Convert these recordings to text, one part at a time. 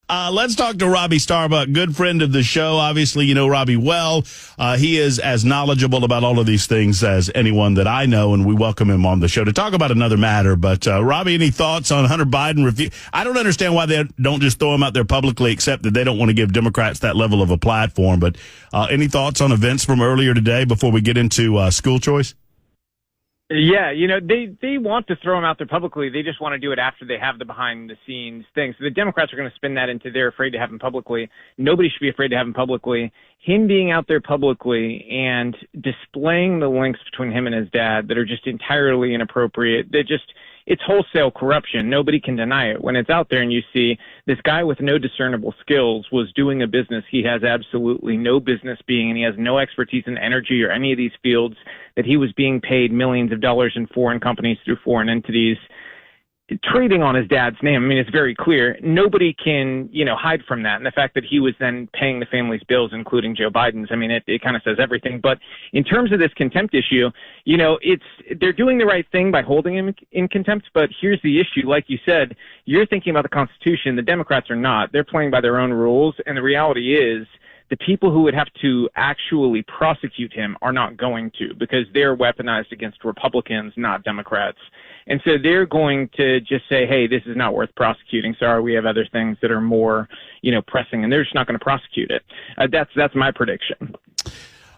Let's talk to Robby Starbuck, good friend of the show. Obviously, you know Robby well. He is as knowledgeable about all of these things as anyone that I know, and we welcome him on the show to talk about another matter. But, Robby, any thoughts on Hunter Biden review? I don't understand why they don't just throw him out there publicly, except that they don't want to give Democrats that level of a platform. But any thoughts on events from earlier today before we get into school choice? Yeah, you know, they want to throw him out there publicly. They just want to do it after they have the behind-the-scenes thing. So the Democrats are going to spin that into they're afraid to have him publicly. Nobody should be afraid to have him publicly. Him being out there publicly and displaying the links between him and his dad that are just entirely inappropriate, it's wholesale corruption. Nobody can deny it. When it's out there and you see this guy with no discernible skills was doing a business he has absolutely no business being, and he has no expertise in energy or any of these fields, that he was being paid millions of dollars in foreign companies through foreign entities, trading on his dad's name. I mean, it's very clear. Nobody can, hide from that. And the fact that he was then paying the family's bills, including Joe Biden's, I mean, it kind of says everything. But in terms of this contempt issue, they're doing the right thing by holding him in contempt. But here's the issue. Like you said, you're thinking about the Constitution. The Democrats are not. They're playing by their own rules. And the reality is, the people who would have to actually prosecute him are not going to, because they're weaponized against Republicans, not Democrats. And so they're going to just say, hey, this is not worth prosecuting. Sorry, we have other things that are more, pressing, and they're just not going to prosecute it. That's my prediction.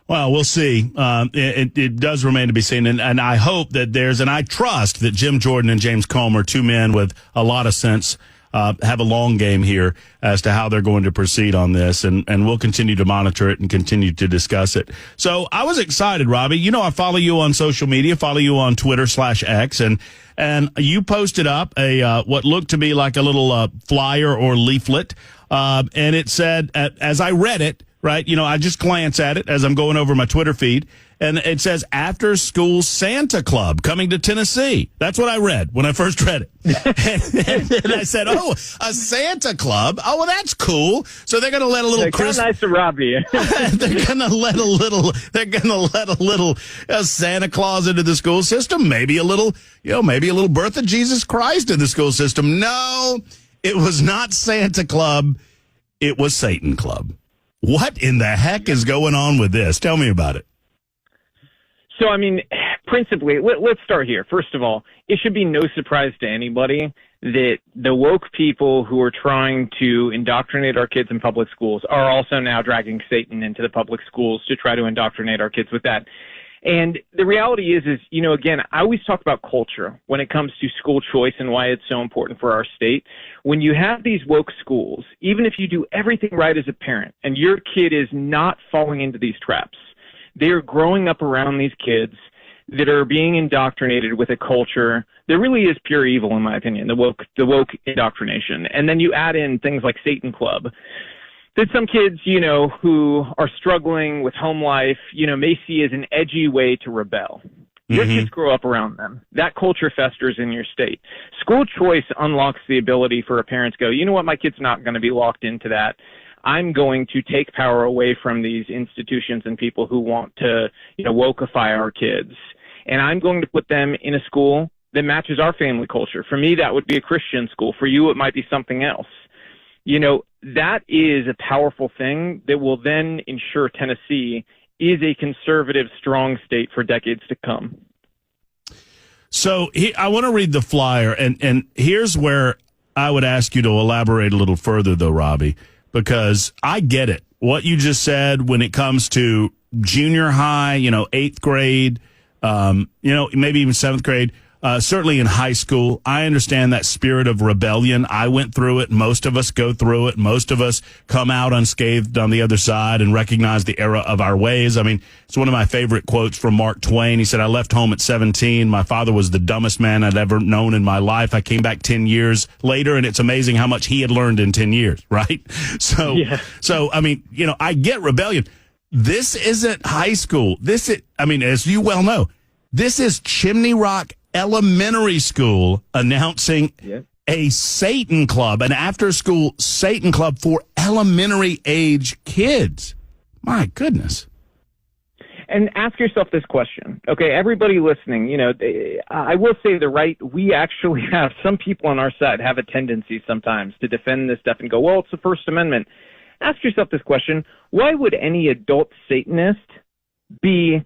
Well, we'll see. It does remain to be seen. And I hope that and I trust that Jim Jordan and James Comer, two men with a lot of sense, have a long game here as to how they're going to proceed on this, and we'll continue to monitor it and continue to discuss it. So I was excited, Robby. I follow you on social media, follow you on Twitter/X, and you posted up a what looked to be like a little flyer or leaflet, and it said, as I read it, right, I just glance at it as I'm going over my Twitter feed, and it says, After School Santa Club coming to Tennessee. That's what I read when I first read it. and I said, oh, a Santa Club? Oh, well, that's cool. So they're going to let a little nice to Robby. They're going to let a little Santa Claus into the school system. Maybe a little birth of Jesus Christ in the school system. No, it was not Santa Club. It was Satan Club. What in the heck is going on with this? Tell me about it. So, I mean, principally, let's start here. First of all, it should be no surprise to anybody that the woke people who are trying to indoctrinate our kids in public schools are also now dragging Satan into the public schools to try to indoctrinate our kids with that. And the reality is, again, I always talk about culture when it comes to school choice and why it's so important for our state. When you have these woke schools, even if you do everything right as a parent and your kid is not falling into these traps, they're growing up around these kids that are being indoctrinated with a culture that really is pure evil, in my opinion, the woke indoctrination. And then you add in things like Satan Club, that some kids, who are struggling with home life, may see as an edgy way to rebel. Your kids grow up around them. That culture festers in your state. School choice unlocks the ability for a parent to go, you know what, my kid's not going to be locked into that. I'm going to take power away from these institutions and people who want to, wokeify our kids. And I'm going to put them in a school that matches our family culture. For me, that would be a Christian school. For you, it might be something else. That is a powerful thing that will then ensure Tennessee is a conservative, strong state for decades to come. So I want to read the flyer, and here's where I would ask you to elaborate a little further, though, Robby, because I get it. What you just said when it comes to junior high, 8th grade, maybe even 7th grade, certainly in high school, I understand that spirit of rebellion. I went through it. Most of us go through it. Most of us come out unscathed on the other side and recognize the error of our ways. I mean, it's one of my favorite quotes from Mark Twain. He said, I left home at 17. My father was the dumbest man I'd ever known in my life. I came back 10 years later, and it's amazing how much he had learned in 10 years, right? So, I mean, I get rebellion. This isn't high school. As you well know, this is Chimney Rock Elementary School announcing a Satan Club, an after-school Satan Club for elementary age kids. My goodness. And ask yourself this question, okay? Everybody listening, I will say we actually have, some people on our side have a tendency sometimes to defend this stuff and go, well, it's the First Amendment. Ask yourself this question: why would any adult Satanist be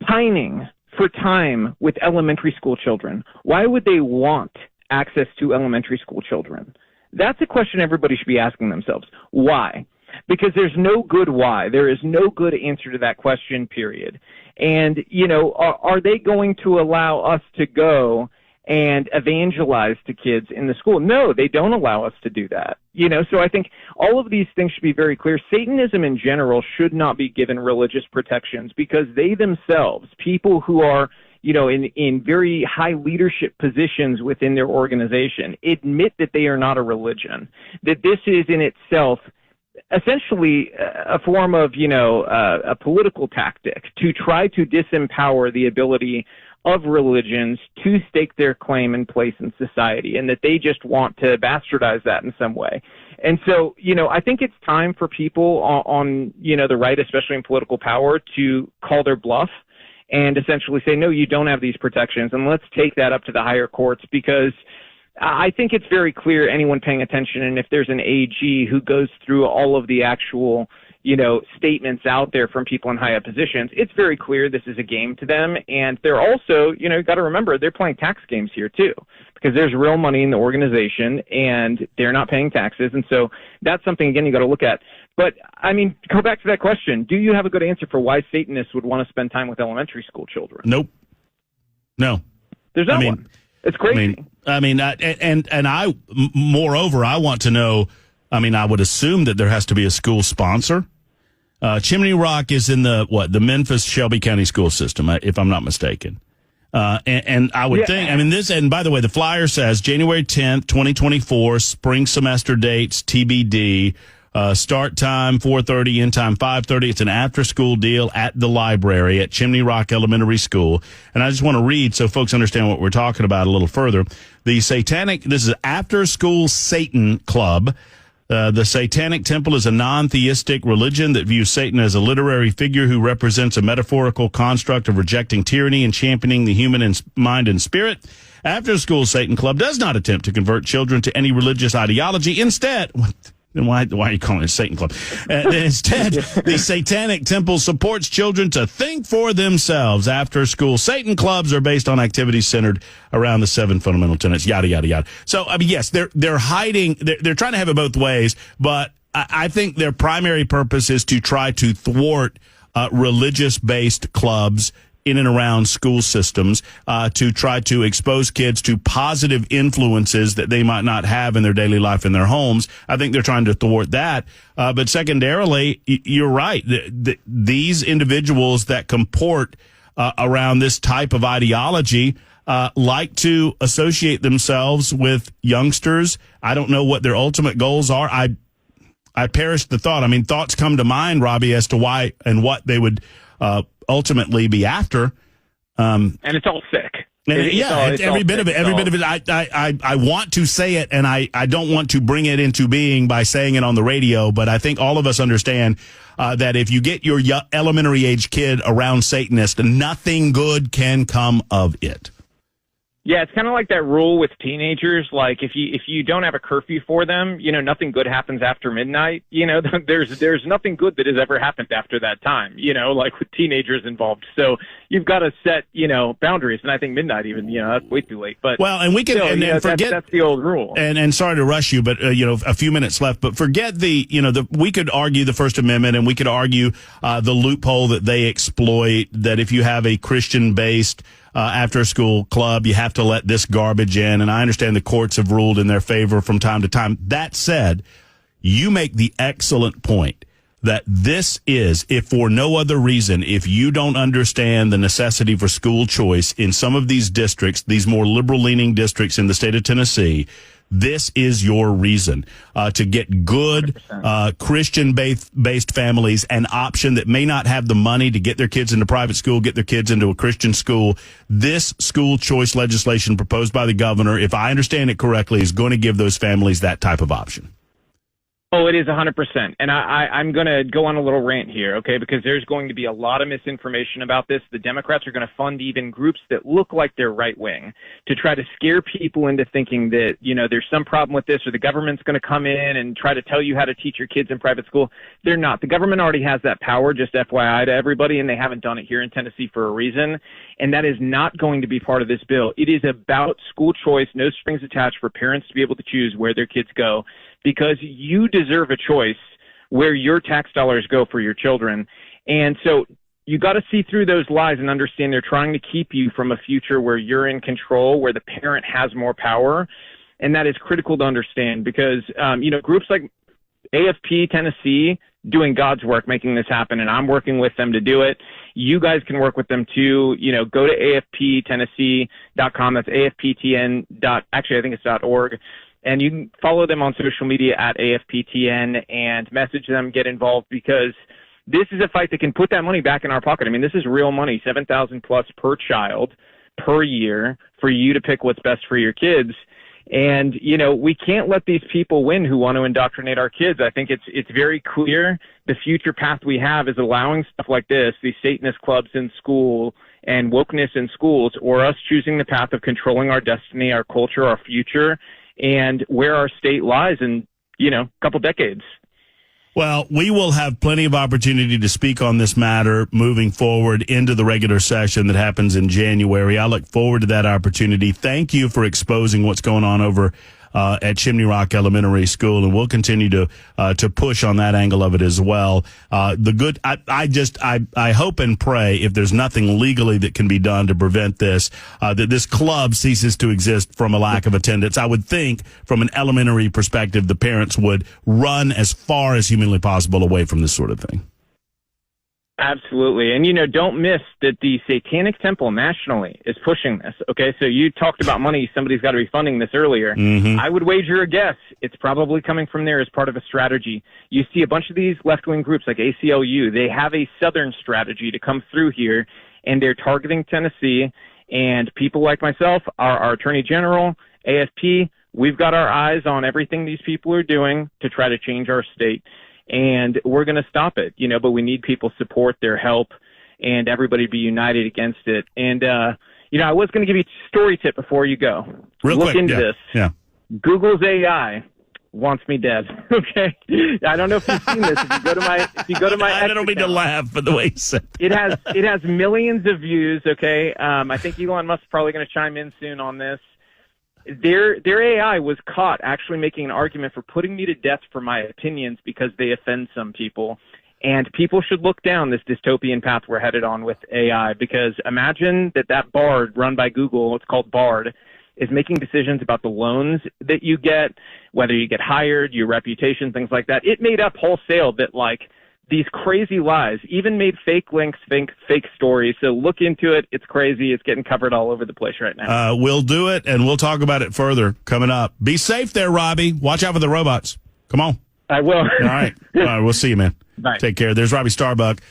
pining for time with elementary school children? Why would they want access to elementary school children? That's a question everybody should be asking themselves. Why? Because there's no good why. There is no good answer to that question, period. And, are they going to allow us to go and evangelize to kids in the school? No, they don't allow us to do that. So I think all of these things should be very clear. Satanism in general should not be given religious protections because they themselves, people who are, in very high leadership positions within their organization, admit that they are not a religion, that this is in itself essentially a form of, a political tactic to try to disempower the ability of religions to stake their claim and place in society, and that they just want to bastardize that in some way. And so, I think it's time for people on the right, especially in political power, to call their bluff and essentially say, no, you don't have these protections, and let's take that up to the higher courts, because I think it's very clear, anyone paying attention, and if there's an AG who goes through all of the actual statements out there from people in high up positions, it's very clear this is a game to them. And they're also, got to remember, they're playing tax games here too, because there's real money in the organization and they're not paying taxes. And so that's something, again, you got to look at. But go back to that question. Do you have a good answer for why Satanists would want to spend time with elementary school children? Nope. No. There's not one. It's crazy. Moreover, I want to know, I would assume that there has to be a school sponsor. Chimney Rock is in the Memphis Shelby County school system, if I'm not mistaken. And I would think, and by the way, the flyer says January 10th, 2024, spring semester dates, TBD, start time 4:30, end time 5:30. It's an after school deal at the library at Chimney Rock Elementary School. And I just want to read so folks understand what we're talking about a little further. This is After School Satan Club. The Satanic Temple is a non-theistic religion that views Satan as a literary figure who represents a metaphorical construct of rejecting tyranny and championing the human mind and spirit. After School Satan Club does not attempt to convert children to any religious ideology. Instead, then why are you calling it a Satan Club? Instead, the Satanic Temple supports children to think for themselves. After School Satan Clubs are based on activities centered around the 7 fundamental tenets, yada, yada, yada. So, yes, they're hiding, they're trying to have it both ways, but I think their primary purpose is to try to thwart religious-based clubs in and around school systems, to try to expose kids to positive influences that they might not have in their daily life in their homes. I think they're trying to thwart that. But secondarily, you're right. These individuals that comport around this type of ideology like to associate themselves with youngsters. I don't know what their ultimate goals are. I perished the thought. Thoughts come to mind, Robby, as to why and what they would ultimately be after. And it's all sick. Every bit of it. I want to say it, and I don't want to bring it into being by saying it on the radio, but I think all of us understand that if you get your elementary age kid around Satanists, nothing good can come of it. Yeah, it's kind of like that rule with teenagers. Like if you don't have a curfew for them, nothing good happens after midnight. There's nothing good that has ever happened after that time. Like with teenagers involved. So you've got to set boundaries. And I think midnight even that's way too late. But and we can still, forget that's the old rule. And sorry to rush you, but a few minutes left. But forget we could argue the First Amendment, and we could argue the loophole that they exploit. That if you have a Christian based after school club, you have to let this garbage in. And I understand the courts have ruled in their favor from time to time. That said, you make the excellent point that this is, if for no other reason, if you don't understand the necessity for school choice in some of these districts, these more liberal leaning districts in the state of Tennessee, this is your reason to get good Christian-based families an option that may not have the money to get their kids into private school, get their kids into a Christian school. This school choice legislation proposed by the governor, if I understand it correctly, is going to give those families that type of option. Oh, it is 100%. And I'm going to go on a little rant here, okay, because there's going to be a lot of misinformation about this. The Democrats are going to fund even groups that look like they're right wing to try to scare people into thinking that, there's some problem with this, or the government's going to come in and try to tell you how to teach your kids in private school. They're not. The government already has that power, just FYI to everybody, and they haven't done it here in Tennessee for a reason. And that is not going to be part of this bill. It is about school choice, no strings attached, for parents to be able to choose where their kids go, because you deserve a choice where your tax dollars go for your children. And so you got to see through those lies and understand they're trying to keep you from a future where you're in control, where the parent has more power. And that is critical to understand because, groups like AFP Tennessee doing God's work, making this happen, and I'm working with them to do it. You guys can work with them too. Go to afptennessee.com. That's AFPTN. Actually, I think it's .org. And you can follow them on social media at AFPTN and message them, get involved, because this is a fight that can put that money back in our pocket. I mean, this is real money, $7,000 plus per child per year for you to pick what's best for your kids. And, we can't let these people win who want to indoctrinate our kids. I think it's very clear the future path we have is allowing stuff like this, these Satanist clubs in school and wokeness in schools, or us choosing the path of controlling our destiny, our culture, our future, and where our state lies in, a couple decades. Well, we will have plenty of opportunity to speak on this matter moving forward into the regular session that happens in January. I look forward to that opportunity. Thank you for exposing what's going on over at Chimney Rock Elementary School, and we'll continue to push on that angle of it as well. I hope and pray, if there's nothing legally that can be done to prevent this, that this club ceases to exist from a lack of attendance. I would think, from an elementary perspective, the parents would run as far as humanly possible away from this sort of thing. Absolutely. And, don't miss that the Satanic Temple nationally is pushing this. Okay. So you talked about money. Somebody's got to be funding this earlier. Mm-hmm. I would wager a guess it's probably coming from there as part of a strategy. You see a bunch of these left-wing groups like ACLU. They have a Southern strategy to come through here, and they're targeting Tennessee. And people like myself, our Attorney General, AFP, we've got our eyes on everything these people are doing to try to change our state. And we're going to stop it, but we need people's support, their help, and everybody be united against it. And, I was going to give you a story tip before you go. Look into this. Yeah. Google's AI wants me dead. Okay. I don't know if you've seen this. If you go to my, I don't mean to laugh, but the way you said it has millions of views. Okay. I think Elon Musk's probably going to chime in soon on this. Their AI was caught actually making an argument for putting me to death for my opinions because they offend some people. And people should look down this dystopian path we're headed on with AI, because imagine that Bard run by Google, it's called Bard, is making decisions about the loans that you get, whether you get hired, your reputation, things like that. It made up wholesale that, these crazy lies, even made fake links, fake stories. So look into it. It's crazy. It's getting covered all over the place right now. We'll do it, and we'll talk about it further coming up. Be safe there, Robby. Watch out for the robots. Come on. I will. All right. We'll see you, man. Bye. Take care. There's Robby Starbuck.